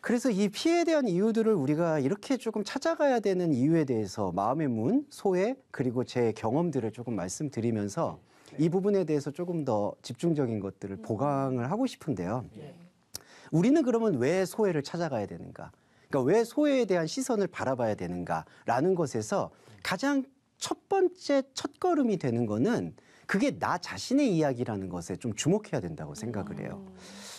그래서 이 피해에 대한 이유들을 우리가 이렇게 조금 찾아가야 되는 이유에 대해서 마음의 문, 소외, 그리고 제 경험들을 조금 말씀드리면서 이 부분에 대해서 조금 더 집중적인 것들을 보강을 하고 싶은데요. 우리는 그러면 왜 소외를 찾아가야 되는가? 그러니까 왜 소외에 대한 시선을 바라봐야 되는가라는 것에서 가장 첫 번째 첫걸음이 되는 거는 그게 나 자신의 이야기라는 것에 좀 주목해야 된다고 생각을 해요.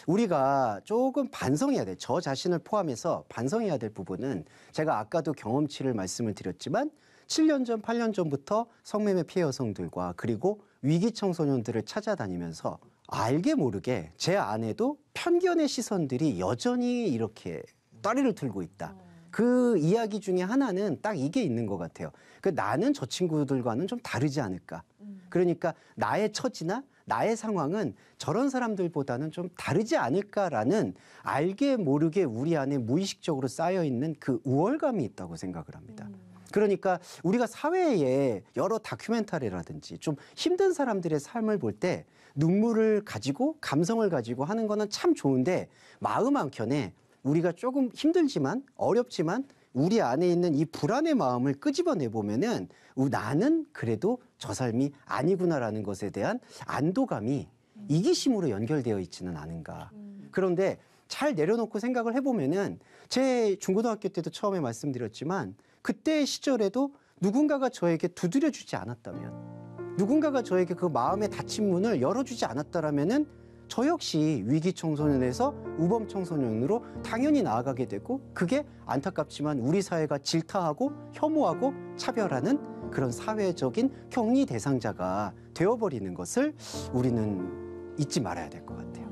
우리가 조금 반성해야 돼. 저 자신을 포함해서 반성해야 될 부분은 제가 아까도 경험치를 말씀을 드렸지만 7년 전, 8년 전부터 성매매 피해 여성들과 그리고 위기 청소년들을 찾아다니면서 알게 모르게 제 안에도 편견의 시선들이 여전히 이렇게 다리를 들고 있다. 그 이야기 중에 하나는 딱 이게 있는 것 같아요. 그 나는 저 친구들과는 좀 다르지 않을까. 그러니까 나의 처지나 나의 상황은 저런 사람들보다는 좀 다르지 않을까라는 알게 모르게 우리 안에 무의식적으로 쌓여있는 그 우월감이 있다고 생각을 합니다. 그러니까 우리가 사회에 여러 다큐멘터리라든지 좀 힘든 사람들의 삶을 볼 때 눈물을 가지고 감성을 가지고 하는 거는 참 좋은데 마음 한켠에 우리가 조금 힘들지만 어렵지만 우리 안에 있는 이 불안의 마음을 끄집어내 보면은 나는 그래도 저 삶이 아니구나라는 것에 대한 안도감이 이기심으로 연결되어 있지는 않은가. 그런데 잘 내려놓고 생각을 해보면은 제 중고등학교 때도 처음에 말씀드렸지만 그때 시절에도 누군가가 저에게 두드려주지 않았다면, 누군가가 저에게 그 마음의 닫힌 문을 열어주지 않았다라면은 저 역시 위기 청소년에서 우범 청소년으로 당연히 나아가게 되고, 그게 안타깝지만 우리 사회가 질타하고 혐오하고 차별하는 그런 사회적인 격리 대상자가 되어버리는 것을 우리는 잊지 말아야 될 것 같아요.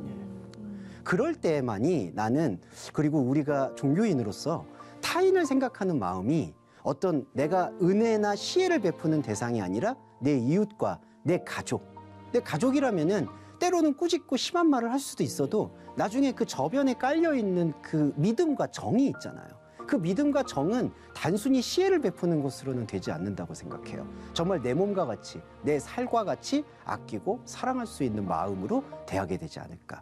그럴 때만이 나는, 그리고 우리가 종교인으로서 타인을 생각하는 마음이 어떤 내가 은혜나 시혜를 베푸는 대상이 아니라 내 이웃과 내 가족이라면은 때로는 꾸짖고 심한 말을 할 수도 있어도 나중에 그 저변에 깔려있는 그 믿음과 정이 있잖아요. 그 믿음과 정은 단순히 시혜를 베푸는 것으로는 되지 않는다고 생각해요. 정말 내 몸과 같이, 내 살과 같이 아끼고 사랑할 수 있는 마음으로 대하게 되지 않을까.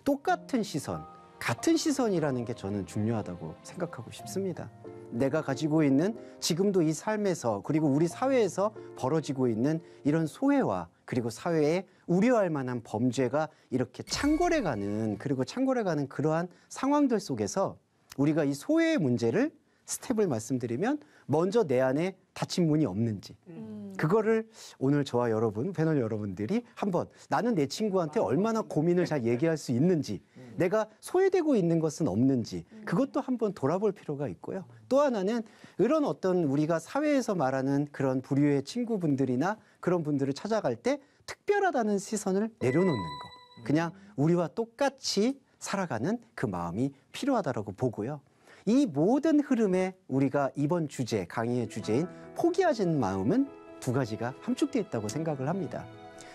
똑같은 시선, 같은 시선이라는 게 저는 중요하다고 생각하고 싶습니다. 내가 가지고 있는 지금도 이 삶에서, 그리고 우리 사회에서 벌어지고 있는 이런 소외와 그리고 사회에 우려할 만한 범죄가 이렇게 창궐해가는, 그리고 창궐해가는 그러한 상황들 속에서 우리가 이 소외의 문제를 스텝을 말씀드리면 먼저 내 안에 닫힌 문이 없는지, 그거를 오늘 저와 여러분, 패널 여러분들이 한번, 나는 내 친구한테 얼마나 고민을 잘 얘기할 수 있는지, 내가 소외되고 있는 것은 없는지, 그것도 한번 돌아볼 필요가 있고요. 또 하나는 이런 어떤 우리가 사회에서 말하는 그런 부류의 친구분들이나 그런 분들을 찾아갈 때 특별하다는 시선을 내려놓는 거, 그냥 우리와 똑같이 살아가는 그 마음이 필요하다라고 보고요. 이 모든 흐름에 우리가 이번 주제, 강의의 주제인 포기하지는 마음은 두 가지가 함축되어 있다고 생각을 합니다.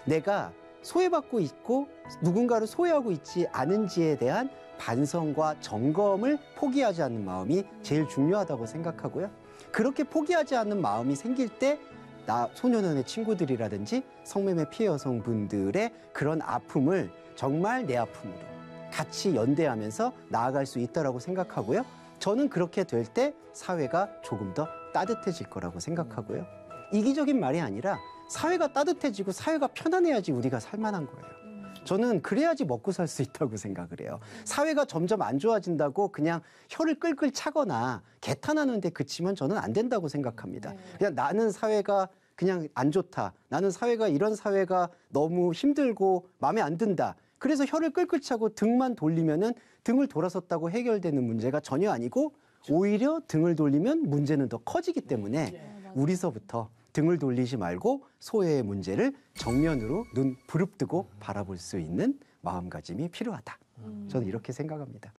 내가 소외받고 있고 누군가를 소외하고 있지 않은지에 대한 반성과 점검을 포기하지 않는 마음이 제일 중요하다고 생각하고요. 그렇게 포기하지 않는 마음이 생길 때 나 소년원의 친구들이라든지 성매매 피해 여성분들의 그런 아픔을 정말 내 아픔으로 같이 연대하면서 나아갈 수 있다고 생각하고요. 저는 그렇게 될 때 사회가 조금 더 따뜻해질 거라고 생각하고요. 이기적인 말이 아니라 사회가 따뜻해지고 사회가 편안해야지 우리가 살만한 거예요. 저는 그래야지 먹고 살 수 있다고 생각을 해요. 사회가 점점 안 좋아진다고 그냥 혀를 끌끌 차거나 개탄하는 데 그치면 저는 안 된다고 생각합니다. 그냥 나는 사회가 그냥 안 좋다, 나는 사회가, 이런 사회가 너무 힘들고 마음에 안 든다, 그래서 혀를 끌끌 차고 등만 돌리면은 등을 돌아섰다고 해결되는 문제가 전혀 아니고, 오히려 등을 돌리면 문제는 더 커지기 때문에 우리서부터 등을 돌리지 말고 소외의 문제를 정면으로 눈 부릅뜨고 바라볼 수 있는 마음가짐이 필요하다. 저는 이렇게 생각합니다.